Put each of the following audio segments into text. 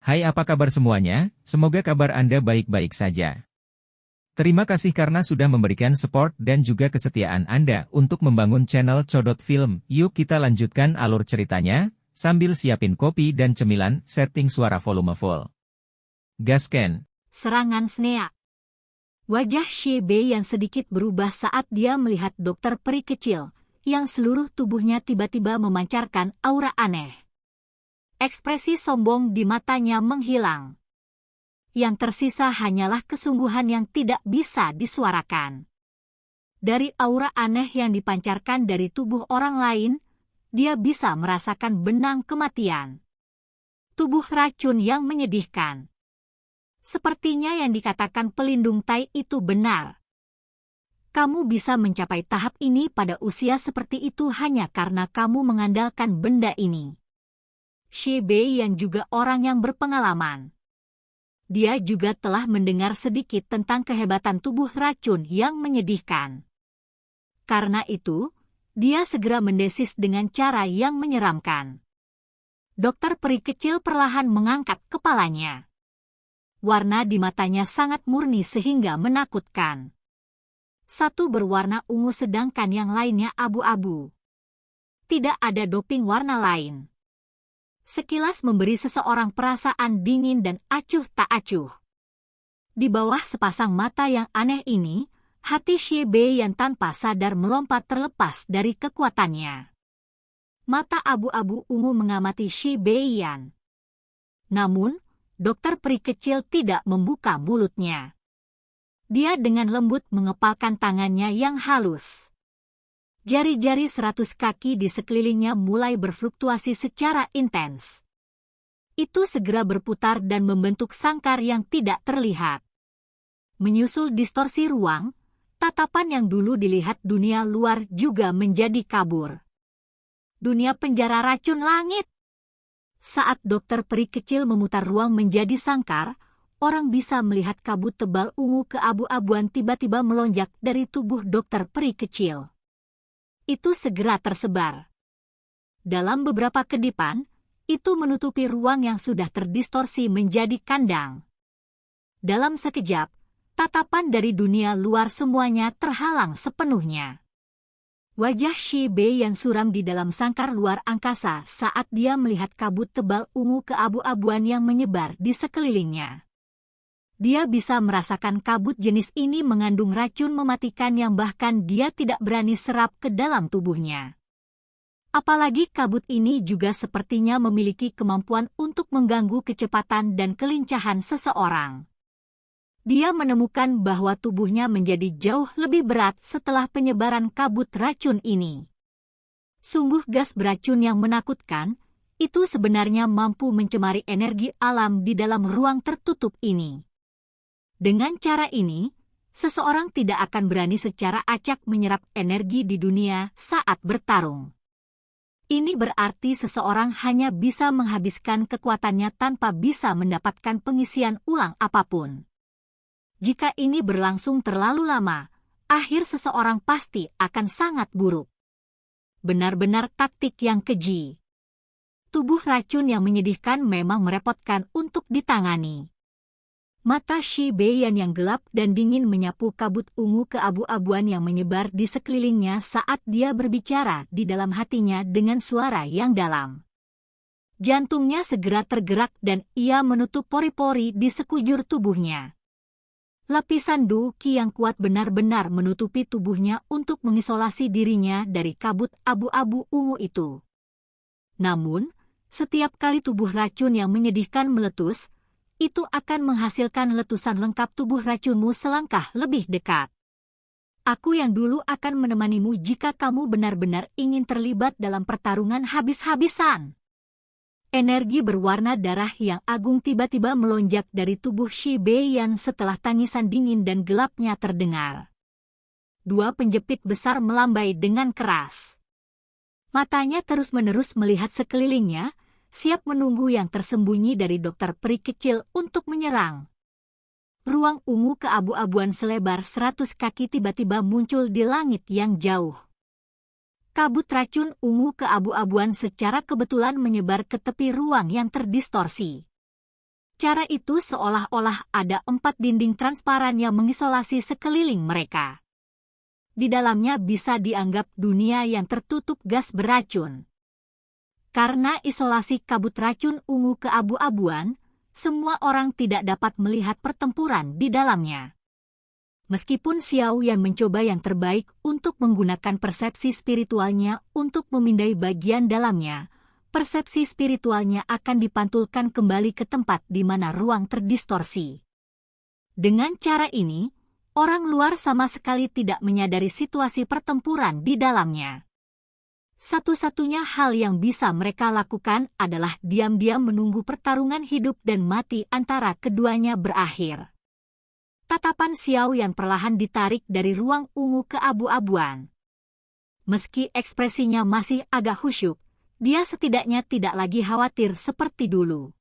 Hai, apa kabar semuanya? Semoga kabar Anda baik-baik saja. Terima kasih karena sudah memberikan support dan juga kesetiaan Anda untuk membangun channel Codot Film. Yuk kita lanjutkan alur ceritanya, sambil siapin kopi dan cemilan, setting suara volume full. Gasken. Serangan Snea. Wajah Shebe yang sedikit berubah saat dia melihat dokter peri kecil, yang seluruh tubuhnya tiba-tiba memancarkan aura aneh. Ekspresi sombong di matanya menghilang. Yang tersisa hanyalah kesungguhan yang tidak bisa disuarakan. Dari aura aneh yang dipancarkan dari tubuh orang lain, dia bisa merasakan benang kematian. Tubuh racun yang menyedihkan. Sepertinya yang dikatakan pelindung Tai itu benar. Kamu bisa mencapai tahap ini pada usia seperti itu hanya karena kamu mengandalkan benda ini. Shebe yang juga orang yang berpengalaman. Dia juga telah mendengar sedikit tentang kehebatan tubuh racun yang menyedihkan. Karena itu, dia segera mendesis dengan cara yang menyeramkan. Dokter peri kecil perlahan mengangkat kepalanya. Warna di matanya sangat murni sehingga menakutkan. Satu berwarna ungu sedangkan yang lainnya abu-abu. Tidak ada doping warna lain. Sekilas memberi seseorang perasaan dingin dan acuh tak acuh. Di bawah sepasang mata yang aneh ini, hati Shebe yang tanpa sadar melompat terlepas dari kekuatannya. Mata abu-abu ungu mengamati Shebe Yan. Namun, dokter peri kecil tidak membuka mulutnya. Dia dengan lembut mengepalkan tangannya yang halus. Jari-jari 100 kaki di sekelilingnya mulai berfluktuasi secara intens. Itu segera berputar dan membentuk sangkar yang tidak terlihat. Menyusul distorsi ruang, tatapan yang dulu dilihat dunia luar juga menjadi kabur. Dunia penjara racun langit. Saat dokter peri kecil memutar ruang menjadi sangkar, orang bisa melihat kabut tebal ungu keabu-abuan tiba-tiba melonjak dari tubuh dokter peri kecil. Itu segera tersebar. Dalam beberapa kedipan, itu menutupi ruang yang sudah terdistorsi menjadi kandang. Dalam sekejap, tatapan dari dunia luar semuanya terhalang sepenuhnya. Wajah Shebe yang suram di dalam sangkar luar angkasa saat dia melihat kabut tebal ungu keabu-abuan yang menyebar di sekelilingnya. Dia bisa merasakan kabut jenis ini mengandung racun mematikan yang bahkan dia tidak berani serap ke dalam tubuhnya. Apalagi kabut ini juga sepertinya memiliki kemampuan untuk mengganggu kecepatan dan kelincahan seseorang. Dia menemukan bahwa tubuhnya menjadi jauh lebih berat setelah penyebaran kabut racun ini. Sungguh gas beracun yang menakutkan, itu sebenarnya mampu mencemari energi alam di dalam ruang tertutup ini. Dengan cara ini, seseorang tidak akan berani secara acak menyerap energi di dunia saat bertarung. Ini berarti seseorang hanya bisa menghabiskan kekuatannya tanpa bisa mendapatkan pengisian ulang apapun. Jika ini berlangsung terlalu lama, akhir seseorang pasti akan sangat buruk. Benar-benar taktik yang keji. Tubuh racun yang menyedihkan memang merepotkan untuk ditangani. Mata Shebe yang gelap dan dingin menyapu kabut ungu keabu-abuan yang menyebar di sekelilingnya saat dia berbicara di dalam hatinya dengan suara yang dalam. Jantungnya segera tergerak dan ia menutup pori-pori di sekujur tubuhnya. Lapisan duki yang kuat benar-benar menutupi tubuhnya untuk mengisolasi dirinya dari kabut abu-abu ungu itu. Namun, setiap kali tubuh racun yang menyedihkan meletus, itu akan menghasilkan letusan lengkap tubuh racunmu selangkah lebih dekat. Aku yang dulu akan menemanimu jika kamu benar-benar ingin terlibat dalam pertarungan habis-habisan. Energi berwarna darah yang agung tiba-tiba melonjak dari tubuh Shebe Yan setelah tangisan dingin dan gelapnya terdengar. Dua penjepit besar melambai dengan keras. Matanya terus-menerus melihat sekelilingnya, siap menunggu yang tersembunyi dari dokter peri kecil untuk menyerang. Ruang ungu keabu-abuan selebar 100 kaki tiba-tiba muncul di langit yang jauh. Kabut racun ungu keabu-abuan secara kebetulan menyebar ke tepi ruang yang terdistorsi. Cara itu seolah-olah ada 4 dinding transparan yang mengisolasi sekeliling mereka. Di dalamnya bisa dianggap dunia yang tertutup gas beracun. Karena isolasi kabut racun ungu keabu-abuan, semua orang tidak dapat melihat pertempuran di dalamnya. Meskipun Xiao Yan mencoba yang terbaik untuk menggunakan persepsi spiritualnya untuk memindai bagian dalamnya, persepsi spiritualnya akan dipantulkan kembali ke tempat di mana ruang terdistorsi. Dengan cara ini, orang luar sama sekali tidak menyadari situasi pertempuran di dalamnya. Satu-satunya hal yang bisa mereka lakukan adalah diam-diam menunggu pertarungan hidup dan mati antara keduanya berakhir. Tatapan Xiao Yan perlahan ditarik dari ruang ungu keabu-abuan. Meski ekspresinya masih agak khusyuk, dia setidaknya tidak lagi khawatir seperti dulu.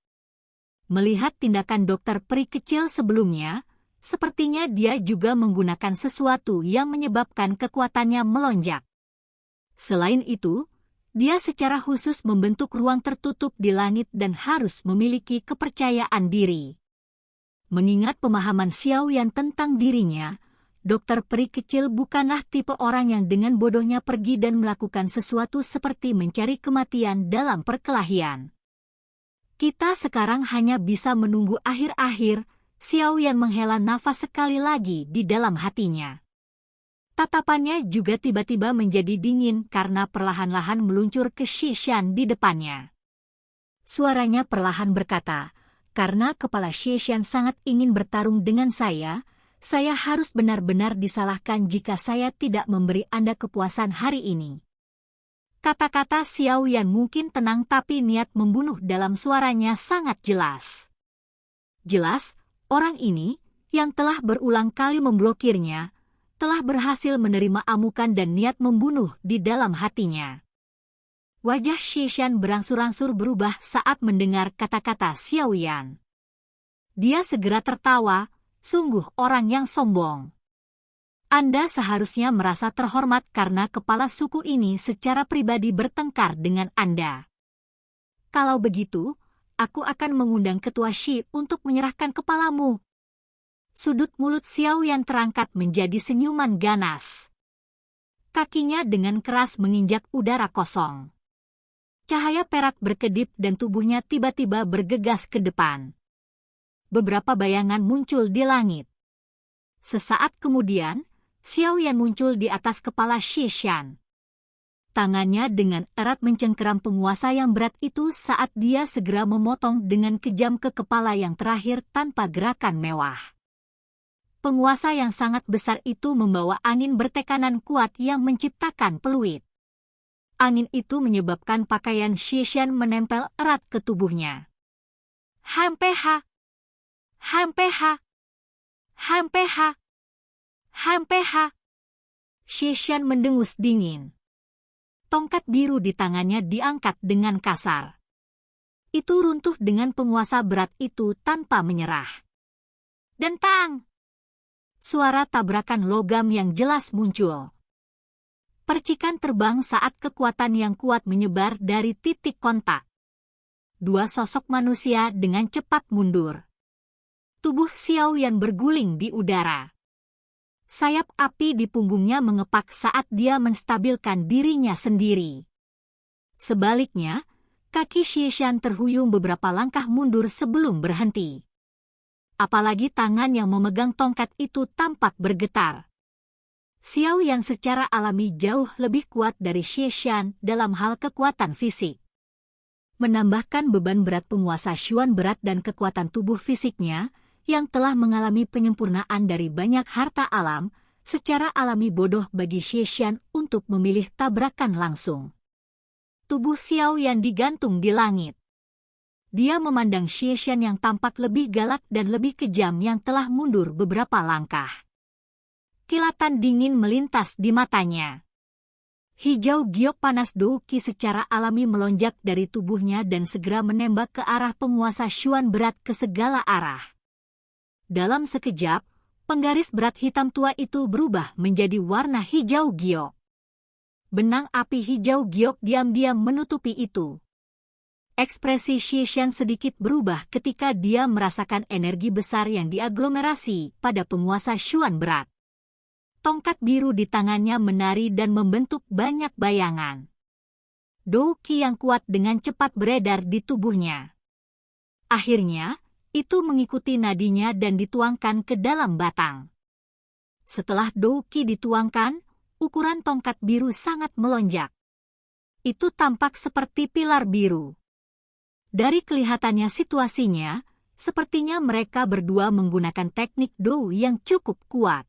Melihat tindakan dokter peri kecil sebelumnya, sepertinya dia juga menggunakan sesuatu yang menyebabkan kekuatannya melonjak. Selain itu, dia secara khusus membentuk ruang tertutup di langit dan harus memiliki kepercayaan diri. Mengingat pemahaman Xiao Yan tentang dirinya, dokter peri kecil bukanlah tipe orang yang dengan bodohnya pergi dan melakukan sesuatu seperti mencari kematian dalam perkelahian. Kita sekarang hanya bisa menunggu akhir-akhir. Xiao Yan menghela nafas sekali lagi di dalam hatinya. Tatapannya juga tiba-tiba menjadi dingin karena perlahan-lahan meluncur ke Xishan di depannya. Suaranya perlahan berkata, "Karena kepala Xishan sangat ingin bertarung dengan saya harus benar-benar disalahkan jika saya tidak memberi Anda kepuasan hari ini." Kata-kata Xiao Yan mungkin tenang tapi niat membunuh dalam suaranya sangat jelas. Jelas, orang ini, yang telah berulang kali memblokirnya, telah berhasil menerima amukan dan niat membunuh di dalam hatinya. Wajah Xishan berangsur-angsur berubah saat mendengar kata-kata Xiao Yan. Dia segera tertawa, sungguh orang yang sombong. Anda seharusnya merasa terhormat karena kepala suku ini secara pribadi bertengkar dengan Anda. Kalau begitu, aku akan mengundang Ketua Shi untuk menyerahkan kepalamu. Sudut mulut Xiao Yan terangkat menjadi senyuman ganas. Kakinya dengan keras menginjak udara kosong. Cahaya perak berkedip dan tubuhnya tiba-tiba bergegas ke depan. Beberapa bayangan muncul di langit. Sesaat kemudian, Xiao Yan muncul di atas kepala Xishan. Tangannya dengan erat mencengkeram penguasa yang berat itu saat dia segera memotong dengan kejam ke kepala yang terakhir tanpa gerakan mewah. Penguasa yang sangat besar itu membawa angin bertekanan kuat yang menciptakan peluit. Angin itu menyebabkan pakaian Xishan menempel erat ke tubuhnya. Hampeha! Hampeha! Hampeha! Hampeha! Xishan mendengus dingin. Tongkat biru di tangannya diangkat dengan kasar. Itu runtuh dengan penguasa berat itu tanpa menyerah. Dentang! Suara tabrakan logam yang jelas muncul. Percikan terbang saat kekuatan yang kuat menyebar dari titik kontak. Dua sosok manusia dengan cepat mundur. Tubuh Xiao Yan berguling di udara. Sayap api di punggungnya mengepak saat dia menstabilkan dirinya sendiri. Sebaliknya, kaki Xishan terhuyung beberapa langkah mundur sebelum berhenti. Apalagi tangan yang memegang tongkat itu tampak bergetar. Xiao Yan secara alami jauh lebih kuat dari Xishan dalam hal kekuatan fisik. Menambahkan beban berat penguasa Xuan berat dan kekuatan tubuh fisiknya, yang telah mengalami penyempurnaan dari banyak harta alam, secara alami bodoh bagi Xishan untuk memilih tabrakan langsung. Tubuh Xiao Yan digantung di langit. Dia memandang Xishan yang tampak lebih galak dan lebih kejam yang telah mundur beberapa langkah. Kilatan dingin melintas di matanya. Hijau giok panas Douki secara alami melonjak dari tubuhnya dan segera menembak ke arah penguasa Xuan berat ke segala arah. Dalam sekejap, penggaris berat hitam tua itu berubah menjadi warna hijau giok. Benang api hijau giok diam-diam menutupi itu. Ekspresi Xishan sedikit berubah ketika dia merasakan energi besar yang diaglomerasi pada penguasa Xuan berat. Tongkat biru di tangannya menari dan membentuk banyak bayangan. Dou Qi yang kuat dengan cepat beredar di tubuhnya. Akhirnya, itu mengikuti nadinya dan dituangkan ke dalam batang. Setelah Dou Qi dituangkan, ukuran tongkat biru sangat melonjak. Itu tampak seperti pilar biru. Dari kelihatannya situasinya, sepertinya mereka berdua menggunakan teknik Dou yang cukup kuat.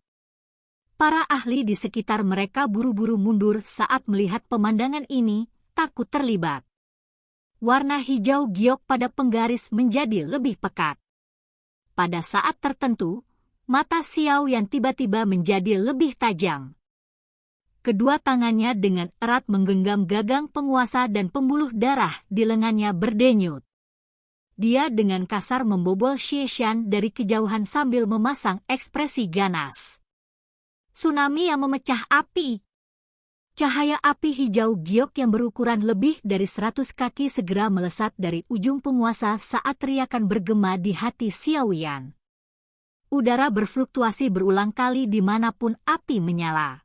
Para ahli di sekitar mereka buru-buru mundur saat melihat pemandangan ini, takut terlibat. Warna hijau giok pada penggaris menjadi lebih pekat. Pada saat tertentu, mata Xiao Yan tiba-tiba menjadi lebih tajam. Kedua tangannya dengan erat menggenggam gagang penguasa dan pembuluh darah di lengannya berdenyut. Dia dengan kasar membobol Xishan dari kejauhan sambil memasang ekspresi ganas. Tsunami yang memecah api. Cahaya api hijau giok yang berukuran lebih dari 100 kaki segera melesat dari ujung penguasa saat teriakan bergema di hati Xiao Yan. Udara berfluktuasi berulang kali dimanapun api menyala.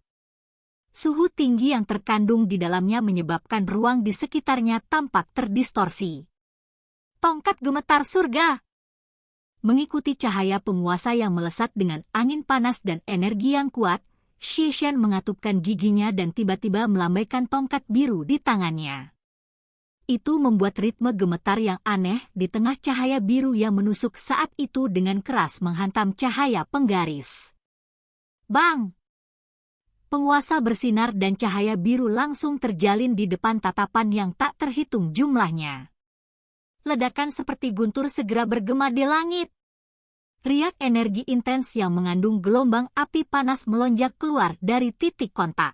Suhu tinggi yang terkandung di dalamnya menyebabkan ruang di sekitarnya tampak terdistorsi. Tongkat gemetar surga. Mengikuti cahaya penguasa yang melesat dengan angin panas dan energi yang kuat, Xishan mengatupkan giginya dan tiba-tiba melambaikan tongkat biru di tangannya. Itu membuat ritme gemetar yang aneh di tengah cahaya biru yang menusuk saat itu dengan keras menghantam cahaya penggaris. Bang! Penguasa bersinar dan cahaya biru langsung terjalin di depan tatapan yang tak terhitung jumlahnya. Ledakan seperti guntur segera bergema di langit. Riak energi intens yang mengandung gelombang api panas melonjak keluar dari titik kontak.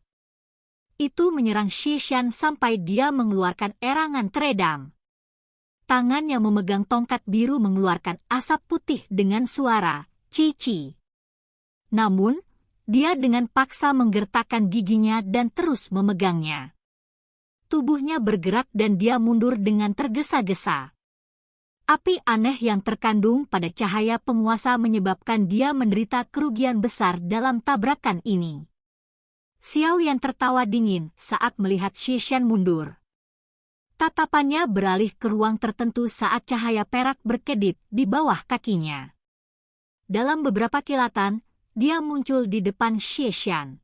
Itu menyerang Xishan sampai dia mengeluarkan erangan teredam. Tangan yang memegang tongkat biru mengeluarkan asap putih dengan suara cici. Namun, dia dengan paksa menggertakkan giginya dan terus memegangnya. Tubuhnya bergerak dan dia mundur dengan tergesa-gesa. Api aneh yang terkandung pada cahaya penguasa menyebabkan dia menderita kerugian besar dalam tabrakan ini. Xiao Yan tertawa dingin saat melihat Xishan mundur. Tatapannya beralih ke ruang tertentu saat cahaya perak berkedip di bawah kakinya. Dalam beberapa kilatan, dia muncul di depan Xishan.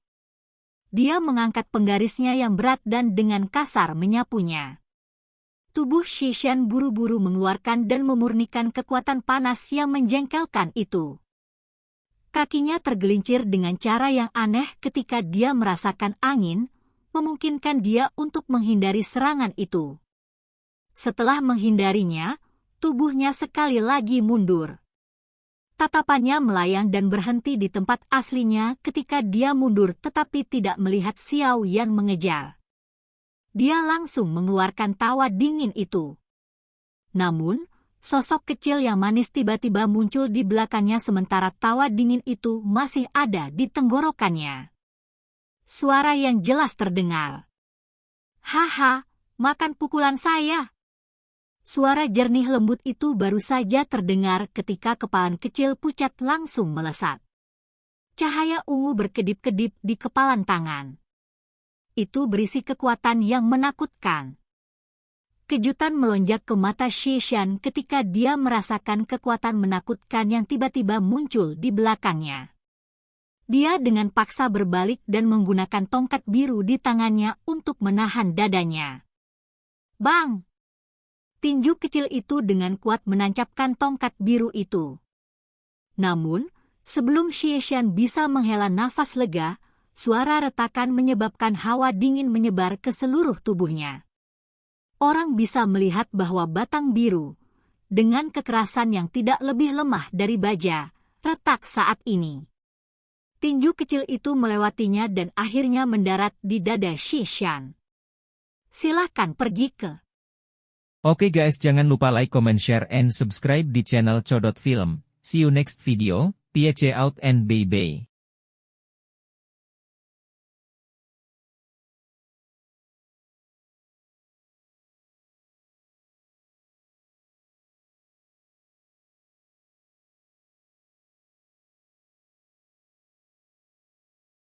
Dia mengangkat penggarisnya yang berat dan dengan kasar menyapunya. Tubuh Xishan buru-buru mengeluarkan dan memurnikan kekuatan panas yang menjengkelkan itu. Kakinya tergelincir dengan cara yang aneh ketika dia merasakan angin, memungkinkan dia untuk menghindari serangan itu. Setelah menghindarinya, tubuhnya sekali lagi mundur. Tatapannya melayang dan berhenti di tempat aslinya ketika dia mundur tetapi tidak melihat Xiao Yan mengejar. Dia langsung mengeluarkan tawa dingin itu. Namun, sosok kecil yang manis tiba-tiba muncul di belakangnya sementara tawa dingin itu masih ada di tenggorokannya. Suara yang jelas terdengar. Haha, makan pukulan saya. Suara jernih lembut itu baru saja terdengar ketika kepalan kecil pucat langsung melesat. Cahaya ungu berkedip-kedip di kepalan tangan. Itu berisi kekuatan yang menakutkan. Kejutan melonjak ke mata Xishan ketika dia merasakan kekuatan menakutkan yang tiba-tiba muncul di belakangnya. Dia dengan paksa berbalik dan menggunakan tongkat biru di tangannya untuk menahan dadanya. Bang! Tinju kecil itu dengan kuat menancapkan tongkat biru itu. Namun, sebelum Xishan bisa menghela nafas lega, suara retakan menyebabkan hawa dingin menyebar ke seluruh tubuhnya. Orang bisa melihat bahwa batang biru, dengan kekerasan yang tidak lebih lemah dari baja, retak saat ini. Tinju kecil itu melewatinya dan akhirnya mendarat di dada Xishan. Silahkan pergi ke. Oke guys, jangan lupa like, comment, share, and subscribe di channel Codot Film. See you next video, peace out and bye-bye.